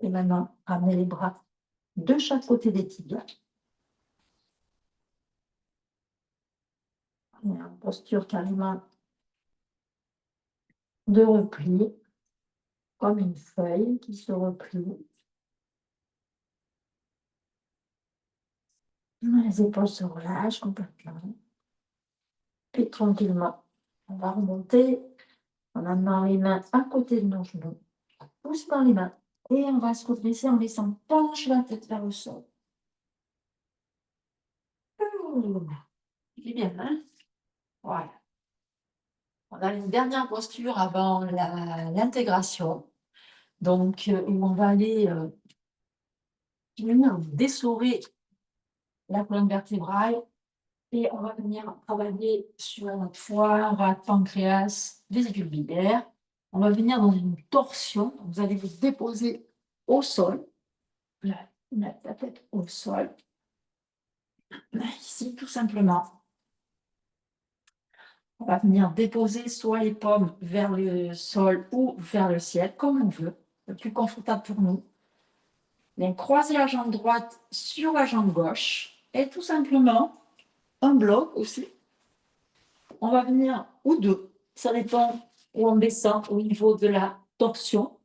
Et maintenant, ramenez les bras de chaque côté des tibias. Et en posture carrément de repli, comme une feuille qui se replie. Les épaules se relâchent complètement. Et tranquillement, on va remonter en amenant les mains à côté de nos genoux. On pousse dans les mains. Et on va se redresser en laissant pencher la tête vers le sol. C'est bien, hein? Voilà. On a une dernière posture avant l'intégration. Donc, où on va aller venir dessorer la colonne vertébrale et on va venir travailler sur notre foie, rate, pancréas, vésicule biliaire. On va venir dans une torsion. Vous allez vous déposer au sol. Mettre la tête au sol. Ici, tout simplement. On va venir déposer soit les paumes vers le sol ou vers le ciel, comme on veut, le plus confortable pour nous. Bien, croiser la jambe droite sur la jambe gauche et tout simplement un bloc aussi. On va venir, ou deux, ça dépend où on descend au niveau de la torsion.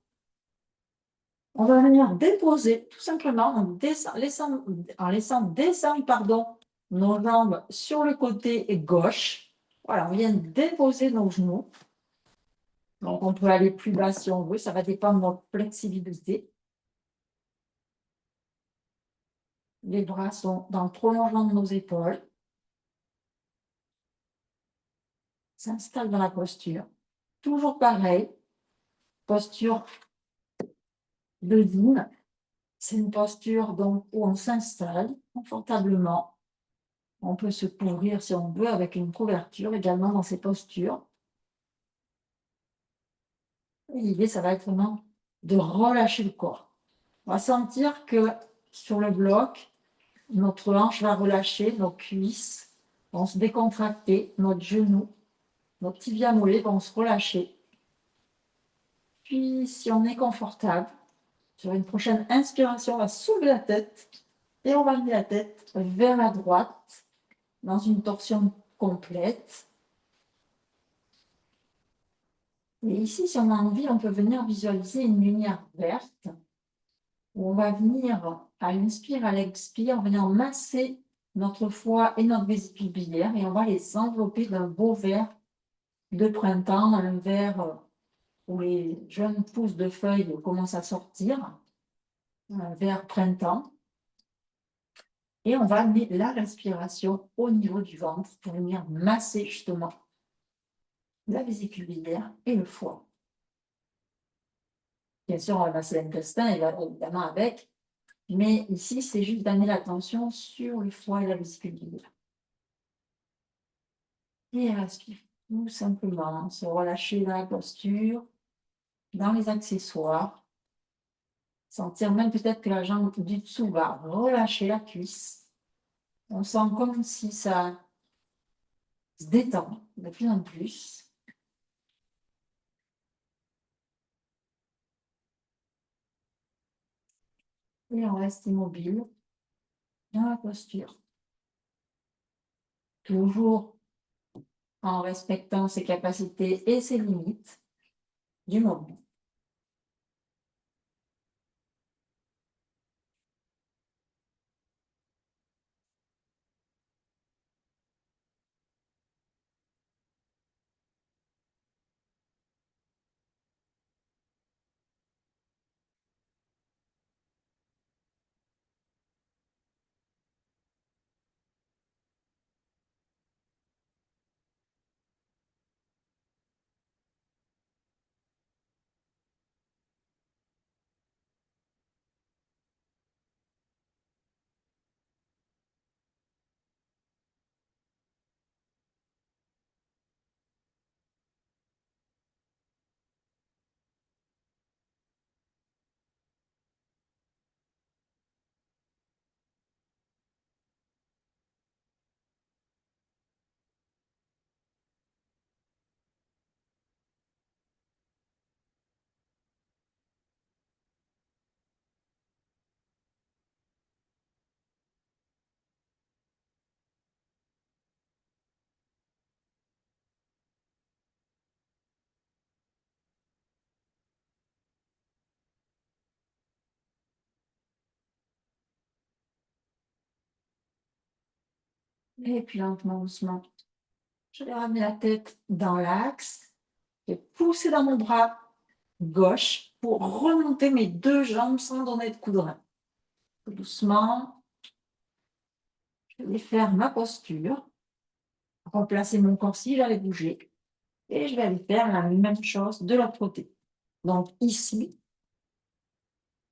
On va venir déposer tout simplement en laissant descendre nos jambes sur le côté gauche. Voilà, on vient déposer nos genoux. Donc, on peut aller plus bas si on veut, ça va dépendre de notre flexibilité. Les bras sont dans le prolongement de nos épaules. S'installe dans la posture. Toujours pareil, posture de yin. C'est une posture donc, où on s'installe confortablement. On peut se couvrir si on veut avec une couverture également dans ces postures. L'idée, ça va être vraiment de relâcher le corps. On va sentir que sur le bloc, notre hanche va relâcher, nos cuisses vont se décontracter, notre genou, nos tibias mollets vont se relâcher. Puis, si on est confortable, sur une prochaine inspiration, on va soulever la tête et on va amener la tête vers la droite dans une torsion complète. Et ici, si on a envie, on peut venir visualiser une lumière verte où on va venir, à l'inspire, à l'expire, venir masser notre foie et notre vésicule biliaire et on va les envelopper d'un beau vert de printemps, un vert où les jeunes pousses de feuilles commencent à sortir, un vert printemps. Et on va amener la respiration au niveau du ventre pour venir masser justement la vésicule biliaire et le foie. Bien sûr, on va masser l'intestin, évidemment avec, mais ici, c'est juste d'amener l'attention sur le foie et la vésicule biliaire. Et respire tout simplement, se relâcher dans la posture, dans les accessoires. Sentir même peut-être que la jambe du dessous va relâcher la cuisse. On sent comme si ça se détend de plus en plus. Et on reste immobile dans la posture. Toujours en respectant ses capacités et ses limites du moment. Et puis lentement, doucement, je vais ramener la tête dans l'axe. Je vais pousser dans mon bras gauche pour remonter mes deux jambes sans donner de coup de rein. Doucement, je vais faire ma posture, remplacer mon corps si j'avais bougé. Et je vais aller faire la même chose de l'autre côté. Donc ici,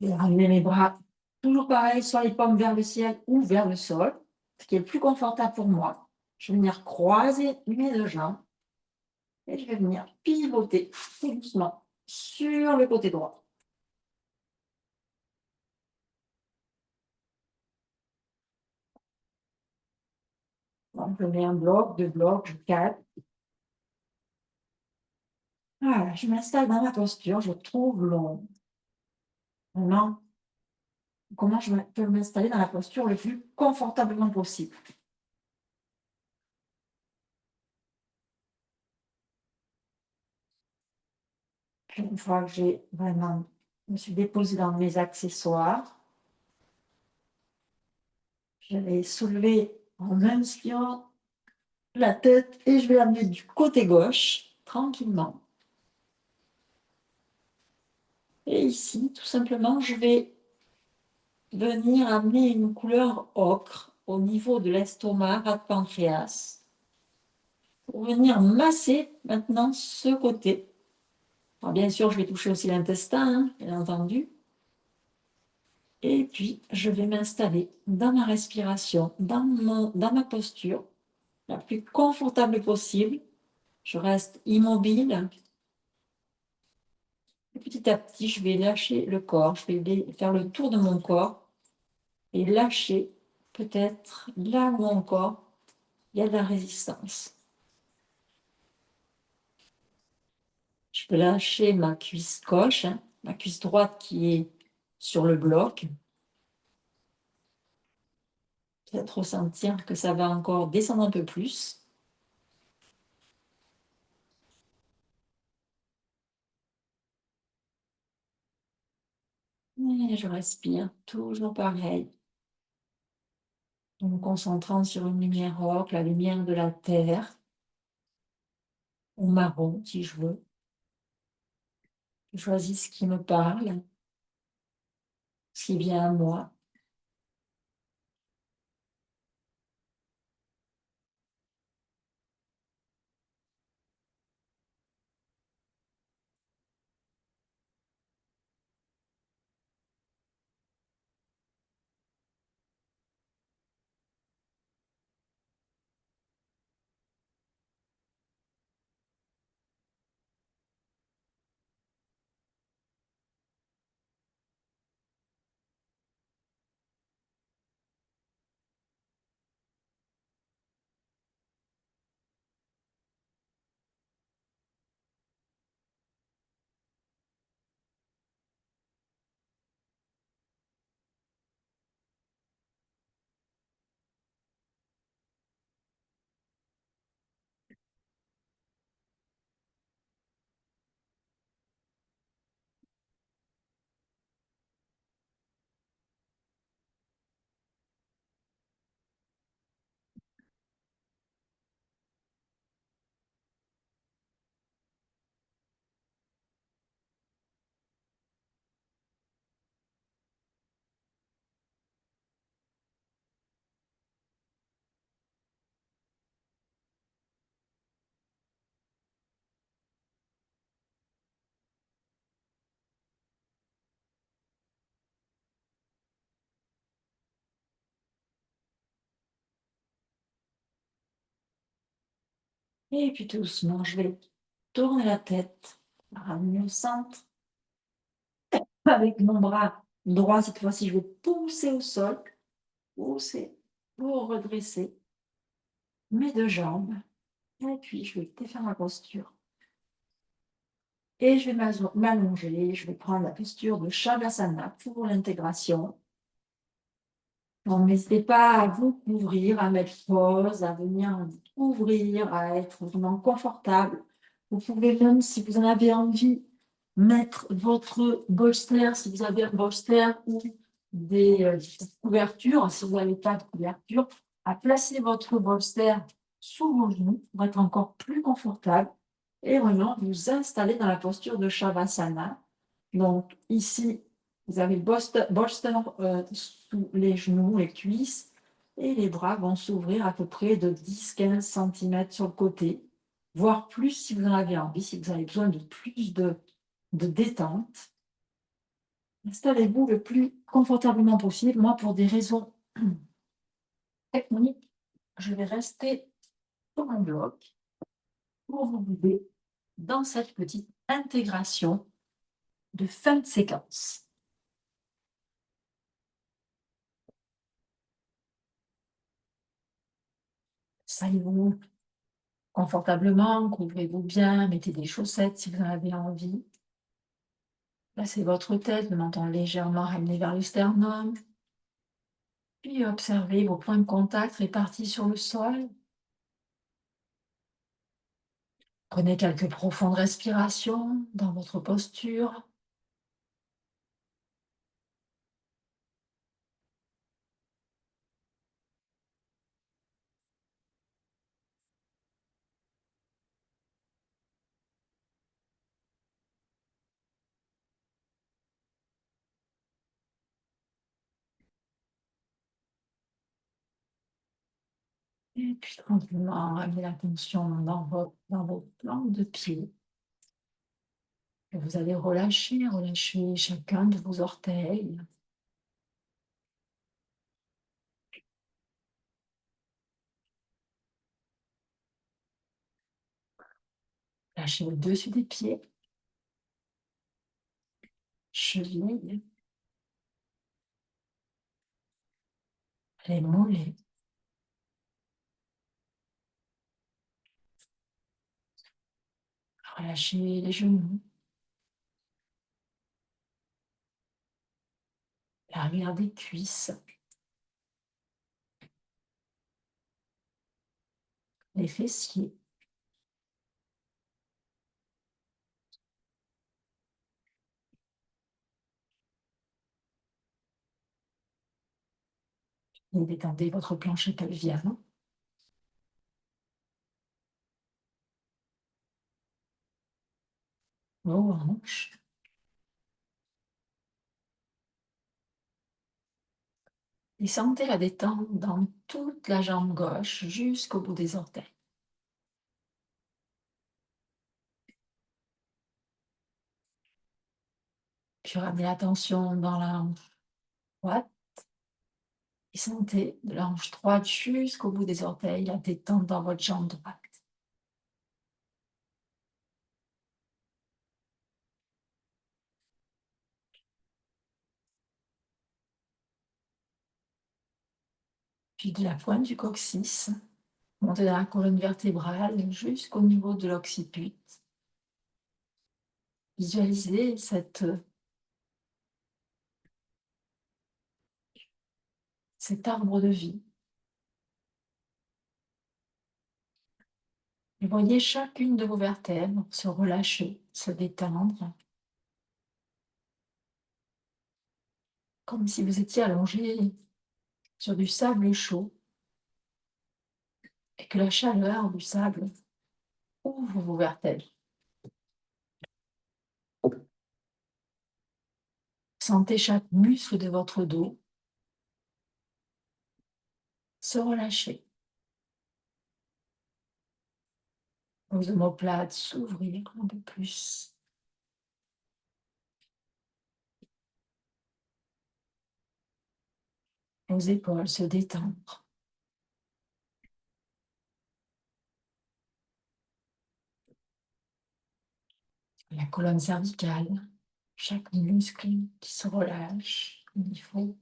je vais ramener mes bras toujours pareil, soit les paumes vers le ciel ou vers le sol, ce qui est le plus confortable pour moi. Je vais venir croiser mes deux jambes et je vais venir pivoter tout doucement sur le côté droit. Donc, je mets un bloc, deux blocs, je cale. Voilà, je m'installe dans ma posture, je trouve long. Maintenant, comment je peux m'installer dans la posture le plus confortablement possible. Puis une fois que j'ai vraiment, je me suis déposée dans mes accessoires, je vais soulever en inspirant la tête et je vais l'amener du côté gauche, tranquillement. Et ici, tout simplement, je vais venir amener une couleur ocre au niveau de l'estomac, ras de pancréas, pour venir masser maintenant ce côté. Alors, bien sûr, je vais toucher aussi l'intestin, hein, bien entendu. Et puis, je vais m'installer dans ma respiration, dans ma posture, la plus confortable possible. Je reste immobile. Et petit à petit, je vais lâcher le corps. Je vais faire le tour de mon corps et lâcher peut-être là où encore il y a de la résistance. Je peux lâcher ma cuisse gauche, hein, ma cuisse droite qui est sur le bloc. Peut-être ressentir que ça va encore descendre un peu plus. Et je respire toujours pareil, en me concentrant sur une lumière ocre, la lumière de la terre, ou marron si je veux. Je choisis ce qui me parle, ce qui vient à moi. Et puis tout doucement, je vais tourner la tête, ramener au centre. Avec mon bras droit, cette fois-ci, je vais pousser au sol, pousser pour redresser mes deux jambes. Et puis, je vais défaire ma posture. Et je vais m'allonger. Je vais prendre la posture de Shavasana pour l'intégration. Donc, n'hésitez pas à vous couvrir, à mettre pause, à venir vous couvrir, à être vraiment confortable. Vous pouvez même, si vous en avez envie, mettre votre bolster, si vous avez un bolster ou des couvertures, si vous n'avez pas de couverture, à placer votre bolster sous vos genoux pour être encore plus confortable et vraiment vous installer dans la posture de Shavasana. Donc ici, vous avez le bolster sous les genoux, les cuisses, et les bras vont s'ouvrir à peu près de 10-15 cm sur le côté, voire plus si vous en avez envie, si vous avez besoin de plus de détente. Installez-vous le plus confortablement possible. Moi, pour des raisons techniques, je vais rester sur mon bloc pour vous guider dans cette petite intégration de fin de séquence. Installez-vous confortablement, couvrez-vous bien, mettez des chaussettes si vous en avez envie. Placez votre tête, le menton légèrement ramené vers le sternum. Puis observez vos points de contact répartis sur le sol. Prenez quelques profondes respirations dans votre posture. Et puis tranquillement, ramenez l'attention dans vos plantes de pied. Et vous allez relâcher chacun de vos orteils. Lâchez le dessus des pieds, chevilles, les mollets. Relâchez les genoux, l'arrière des cuisses, les fessiers. Et détendez votre plancher pelvien, vos hanches. Et sentez la détente dans toute la jambe gauche jusqu'au bout des orteils. Puis ramenez l'attention dans la hanche droite et sentez de la hanche droite jusqu'au bout des orteils la détente dans votre jambe droite. Puis de la pointe du coccyx, montez dans la colonne vertébrale jusqu'au niveau de l'occiput. Visualisez cet arbre de vie. Et voyez chacune de vos vertèbres se relâcher, se détendre, comme si vous étiez allongé sur du sable chaud et que la chaleur du sable ouvre vos vertèbres. Sentez chaque muscle de votre dos se relâcher. Vos omoplates s'ouvrir un peu plus. Vos épaules se détendre. La colonne cervicale, chaque muscle qui se relâche au niveau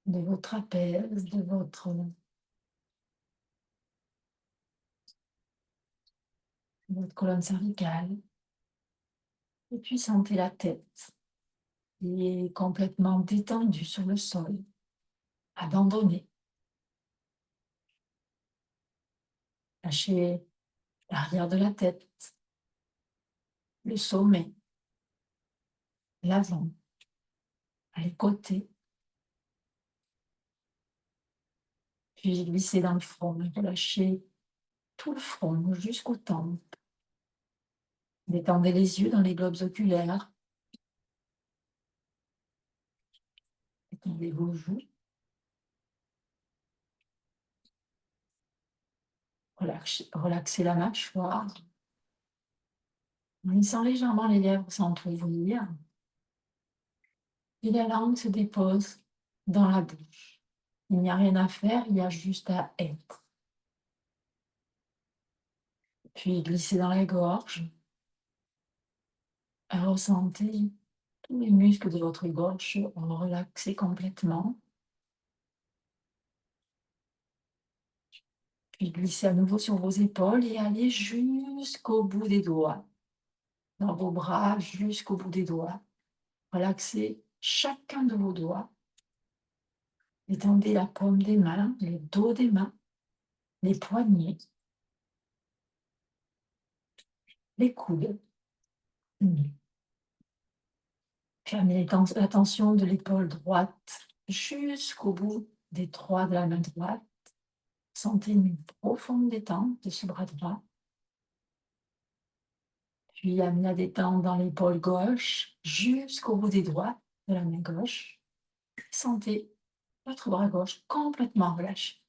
de vos trapèzes, de votre colonne cervicale. Et puis sentez la tête qui est complètement détendue sur le sol, abandonnée. Lâchez l'arrière de la tête, le sommet, l'avant, les côtés. Puis glissez dans le front, relâchez tout le front jusqu'aux tempes. Détendez les yeux dans les globes oculaires. Détendez vos joues. Relaxez la mâchoire. En laissant légèrement les lèvres s'entrouvrir. Et la langue se dépose dans la bouche. Il n'y a rien à faire, il y a juste à être. Puis glissez dans la gorge. Ressentez tous les muscles de votre gorge relaxer complètement. Puis glissez à nouveau sur vos épaules et allez jusqu'au bout des doigts. Dans vos bras, jusqu'au bout des doigts. Relaxez chacun de vos doigts. Étendez la paume des mains, le dos des mains, les poignets, les coudes. Fermez la tension de l'épaule droite jusqu'au bout des doigts de la main droite. Sentez une profonde détente de ce bras droit. Puis amenez la détente dans l'épaule gauche jusqu'au bout des doigts de la main gauche. Sentez votre bras gauche complètement relâché.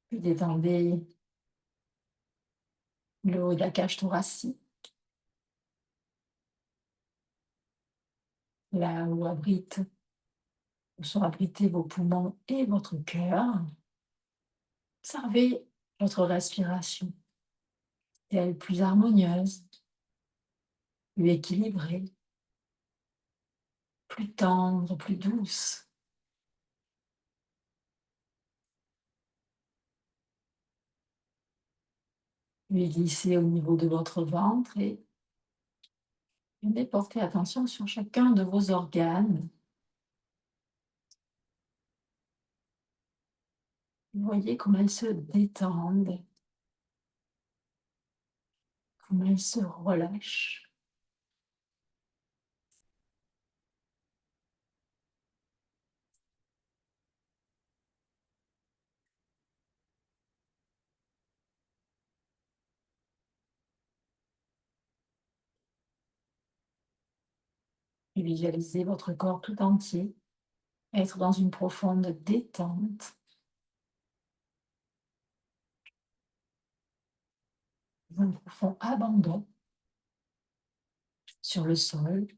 Puis détendez le haut de la cage thoracique, là où sont abrités vos poumons et votre cœur. Observez votre respiration. Est-elle plus harmonieuse, plus équilibrée, plus tendre, plus douce? Puis glissez au niveau de votre ventre et portez attention sur chacun de vos organes. Voyez comment elles se détendent, comment elles se relâchent. Et visualisez votre corps tout entier être dans une profonde détente, un profond abandon sur le sol.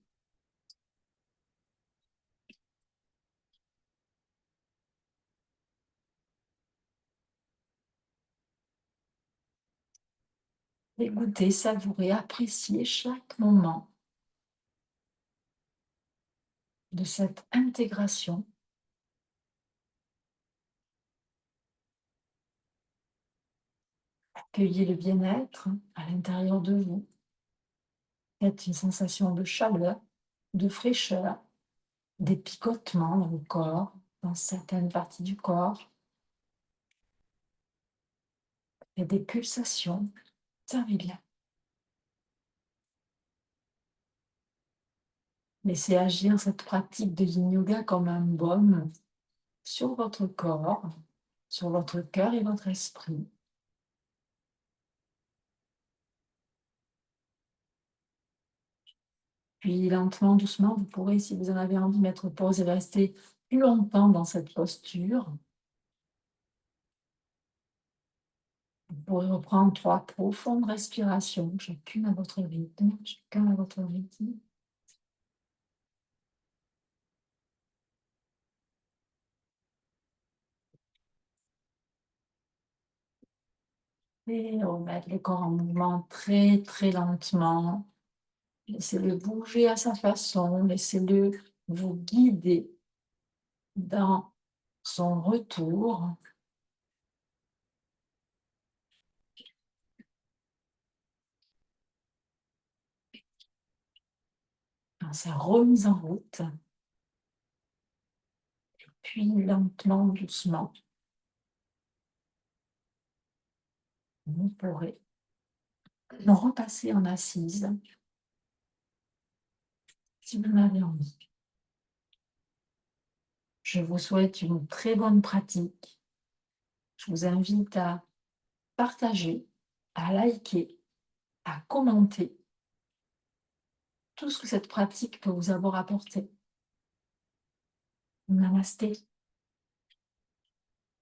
Écoutez, savourez, appréciez chaque moment de cette intégration. Accueillez le bien-être à l'intérieur de vous. Faites une sensation de chaleur, de fraîcheur, des picotements dans le corps, dans certaines parties du corps. Et des pulsations. Observez bien. Laissez agir cette pratique de yin yoga comme un baume sur votre corps, sur votre cœur et votre esprit. Puis lentement, doucement, vous pourrez, si vous en avez envie, mettre pause et rester plus longtemps dans cette posture. Vous pourrez reprendre 3 profondes respirations, chacune à votre rythme, chacun à votre rythme. Et remettre le corps en mouvement très, très lentement. Laissez-le bouger à sa façon, laissez-le vous guider dans son retour. Dans sa remise en route. Puis lentement, doucement, vous pourrez repasser en assise si vous en avez envie. Je vous souhaite une très bonne pratique. Je vous invite à partager, à liker, à commenter tout ce que cette pratique peut vous avoir apporté. Namasté.